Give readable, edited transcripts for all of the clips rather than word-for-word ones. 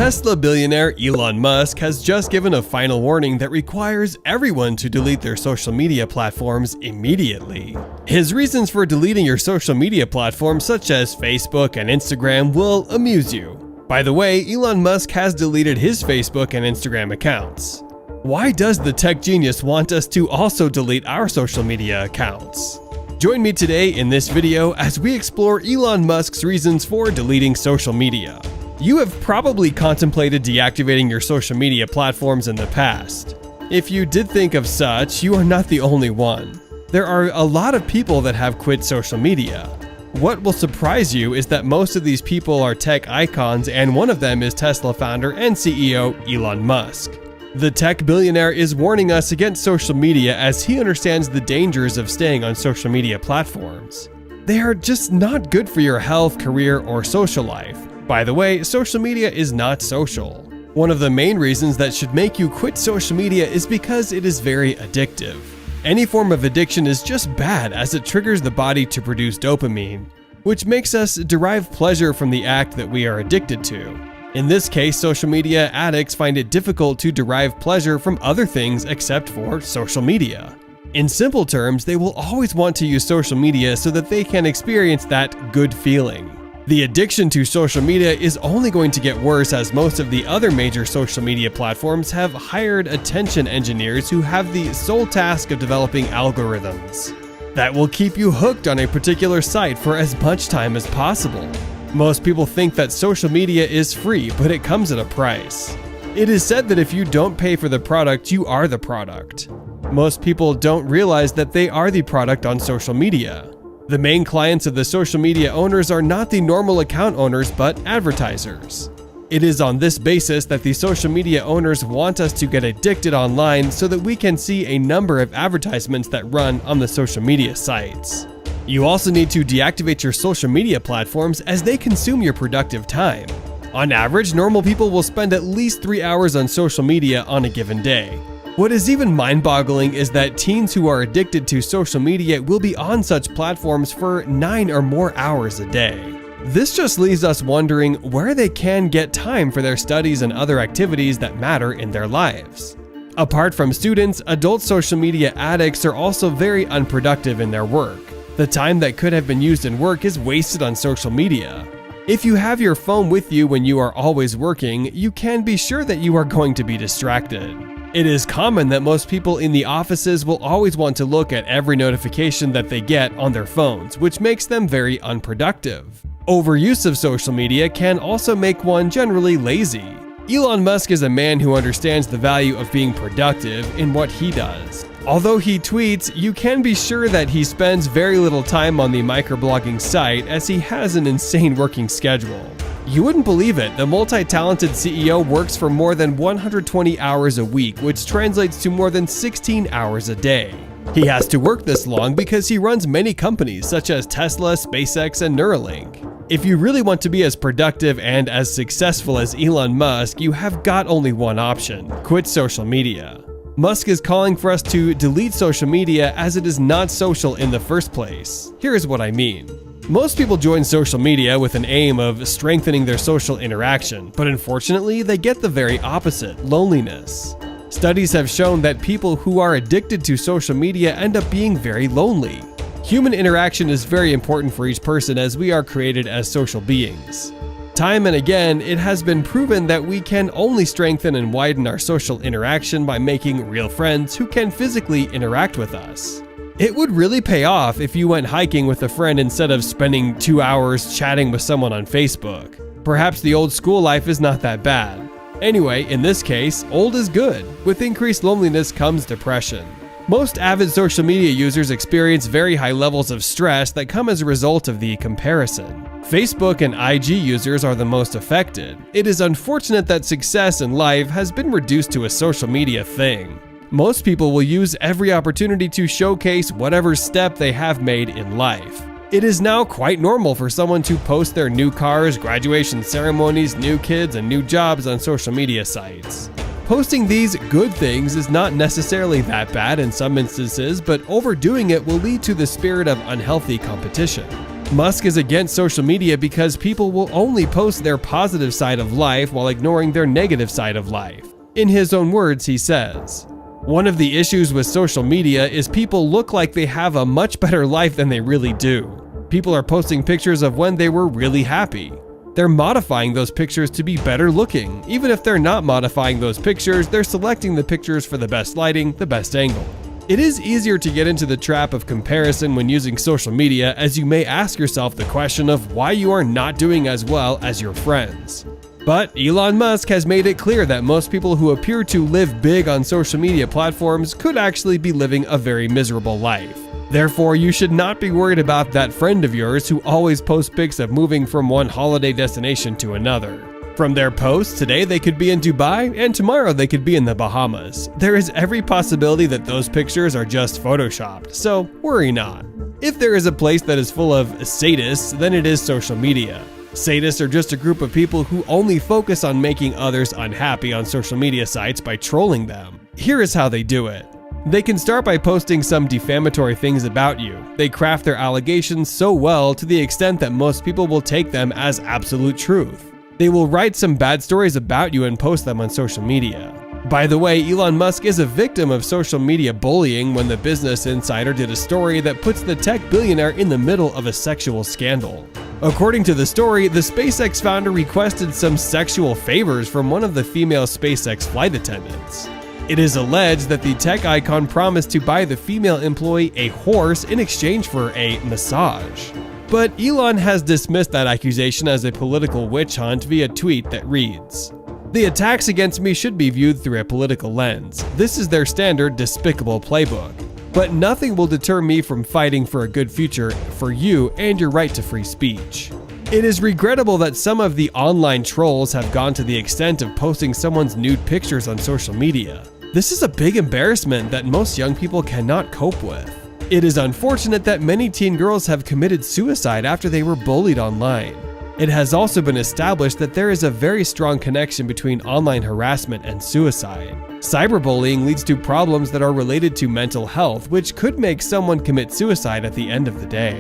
Tesla billionaire Elon Musk has just given a final warning that requires everyone to delete their social media platforms immediately. His reasons for deleting your social media platforms such as Facebook and Instagram will amuse you. By the way, Elon Musk has deleted his Facebook and Instagram accounts. Why does the tech genius want us to also delete our social media accounts? Join me today in this video as we explore Elon Musk's reasons for deleting social media. You have probably contemplated deactivating your social media platforms in the past. If you did think of such, you are not the only one. There are a lot of people that have quit social media. What will surprise you is that most of these people are tech icons, and one of them is Tesla founder and CEO Elon Musk. The tech billionaire is warning us against social media as he understands the dangers of staying on social media platforms. They are just not good for your health, career, or social life. By the way, social media is not social. One of the main reasons that should make you quit social media is because it is very addictive. Any form of addiction is just bad as it triggers the body to produce dopamine, which makes us derive pleasure from the act that we are addicted to. In this case, social media addicts find it difficult to derive pleasure from other things except for social media. In simple terms, they will always want to use social media so that they can experience that good feeling. The addiction to social media is only going to get worse as most of the other major social media platforms have hired attention engineers who have the sole task of developing algorithms that will keep you hooked on a particular site for as much time as possible. Most people think that social media is free, but it comes at a price. It is said that if you don't pay for the product, you are the product. Most people don't realize that they are the product on social media. The main clients of the social media owners are not the normal account owners, but advertisers. It is on this basis that the social media owners want us to get addicted online so that we can see a number of advertisements that run on the social media sites. You also need to deactivate your social media platforms as they consume your productive time. On average, normal people will spend at least 3 hours on social media on a given day. What is even mind-boggling is that teens who are addicted to social media will be on such platforms for 9 or more hours a day. This just leaves us wondering where they can get time for their studies and other activities that matter in their lives. Apart from students, adult social media addicts are also very unproductive in their work. The time that could have been used in work is wasted on social media. If you have your phone with you when you are always working, you can be sure that you are going to be distracted. It is common that most people in the offices will always want to look at every notification that they get on their phones, which makes them very unproductive. Overuse of social media can also make one generally lazy. Elon Musk is a man who understands the value of being productive in what he does. Although he tweets, you can be sure that he spends very little time on the microblogging site as he has an insane working schedule. You wouldn't believe it, the multi-talented CEO works for more than 120 hours a week, which translates to more than 16 hours a day. He has to work this long because he runs many companies such as Tesla, SpaceX, and Neuralink. If you really want to be as productive and as successful as Elon Musk, you have got only one option: quit social media. Musk is calling for us to delete social media as it is not social in the first place. Here is what I mean. Most people join social media with an aim of strengthening their social interaction, but unfortunately, they get the very opposite: loneliness. Studies have shown that people who are addicted to social media end up being very lonely. Human interaction is very important for each person as we are created as social beings. Time and again, it has been proven that we can only strengthen and widen our social interaction by making real friends who can physically interact with us. It would really pay off if you went hiking with a friend instead of spending 2 hours chatting with someone on Facebook. Perhaps the old school life is not that bad. Anyway, in this case, old is good. With increased loneliness comes depression. Most avid social media users experience very high levels of stress that come as a result of the comparison. Facebook and IG users are the most affected. It is unfortunate that success in life has been reduced to a social media thing. Most people will use every opportunity to showcase whatever step they have made in life. It is now quite normal for someone to post their new cars, graduation ceremonies, new kids, and new jobs on social media sites. Posting these good things is not necessarily that bad in some instances, but overdoing it will lead to the spirit of unhealthy competition. Musk is against social media because people will only post their positive side of life while ignoring their negative side of life. In his own words, he says, "One of the issues with social media is people look like they have a much better life than they really do. People are posting pictures of when they were really happy. They're modifying those pictures to be better looking. Even if they're not modifying those pictures, they're selecting the pictures for the best lighting, the best angle." It is easier to get into the trap of comparison when using social media, as you may ask yourself the question of why you are not doing as well as your friends. But Elon Musk has made it clear that most people who appear to live big on social media platforms could actually be living a very miserable life. Therefore, you should not be worried about that friend of yours who always posts pics of moving from one holiday destination to another. From their posts, today they could be in Dubai and tomorrow they could be in the Bahamas. There is every possibility that those pictures are just photoshopped, so worry not. If there is a place that is full of sadists, then it is social media. Sadists are just a group of people who only focus on making others unhappy on social media sites by trolling them. Here is how they do it. They can start by posting some defamatory things about you. They craft their allegations so well to the extent that most people will take them as absolute truth. They will write some bad stories about you and post them on social media. By the way, Elon Musk is a victim of social media bullying when the Business Insider did a story that puts the tech billionaire in the middle of a sexual scandal. According to the story, the SpaceX founder requested some sexual favors from one of the female SpaceX flight attendants. It is alleged that the tech icon promised to buy the female employee a horse in exchange for a massage. But Elon has dismissed that accusation as a political witch hunt via a tweet that reads, "The attacks against me should be viewed through a political lens. This is their standard despicable playbook. But nothing will deter me from fighting for a good future for you and your right to free speech." It is regrettable that some of the online trolls have gone to the extent of posting someone's nude pictures on social media. This is a big embarrassment that most young people cannot cope with. It is unfortunate that many teen girls have committed suicide after they were bullied online. It has also been established that there is a very strong connection between online harassment and suicide. Cyberbullying leads to problems that are related to mental health, which could make someone commit suicide at the end of the day.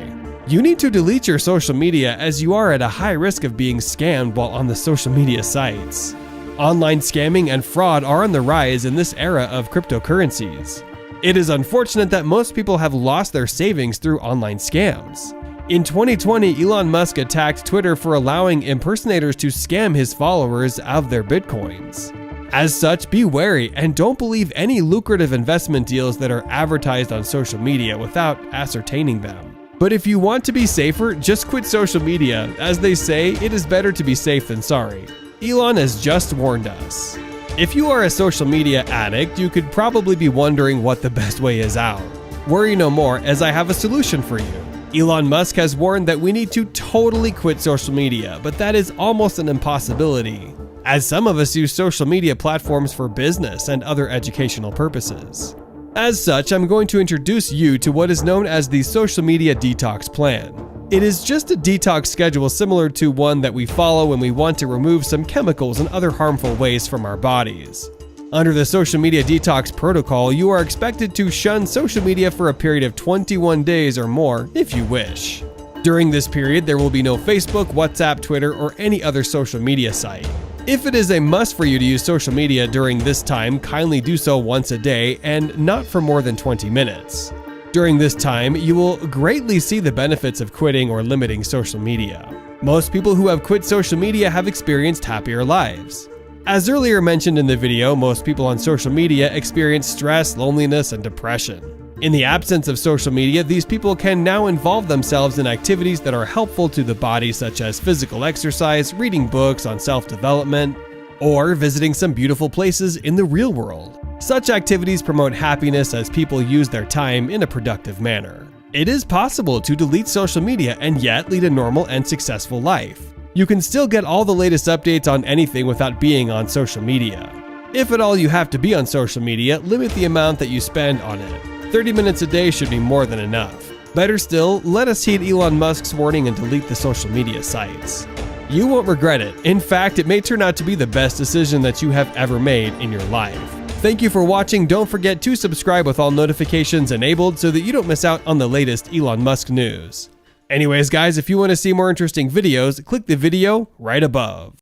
You need to delete your social media as you are at a high risk of being scammed while on the social media sites. Online scamming and fraud are on the rise in this era of cryptocurrencies. It is unfortunate that most people have lost their savings through online scams. In 2020, Elon Musk attacked Twitter for allowing impersonators to scam his followers of their bitcoins. As such, be wary and don't believe any lucrative investment deals that are advertised on social media without ascertaining them. But if you want to be safer, just quit social media. As they say, it is better to be safe than sorry. Elon has just warned us. If you are a social media addict, you could probably be wondering what the best way is out. Worry no more, as I have a solution for you. Elon Musk has warned that we need to totally quit social media, but that is almost an impossibility, as some of us use social media platforms for business and other educational purposes. As such, I'm going to introduce you to what is known as the Social Media Detox Plan. It is just a detox schedule similar to one that we follow when we want to remove some chemicals and other harmful waste from our bodies. Under the Social Media Detox Protocol, you are expected to shun social media for a period of 21 days or more if you wish. During this period, there will be no Facebook, WhatsApp, Twitter, or any other social media site. If it is a must for you to use social media during this time, kindly do so once a day and not for more than 20 minutes. During this time, you will greatly see the benefits of quitting or limiting social media. Most people who have quit social media have experienced happier lives. As earlier mentioned in the video, most people on social media experience stress, loneliness, and depression. In the absence of social media, these people can now involve themselves in activities that are helpful to the body, such as physical exercise, reading books on self-development, or visiting some beautiful places in the real world. Such activities promote happiness as people use their time in a productive manner. It is possible to delete social media and yet lead a normal and successful life. You can still get all the latest updates on anything without being on social media. If at all you have to be on social media, limit the amount that you spend on it. 30 minutes a day should be more than enough. Better still, let us heed Elon Musk's warning and delete the social media sites. You won't regret it. In fact, it may turn out to be the best decision that you have ever made in your life. Thank you for watching. Don't forget to subscribe with all notifications enabled so that you don't miss out on the latest Elon Musk news. Anyways guys, if you want to see more interesting videos, click the video right above.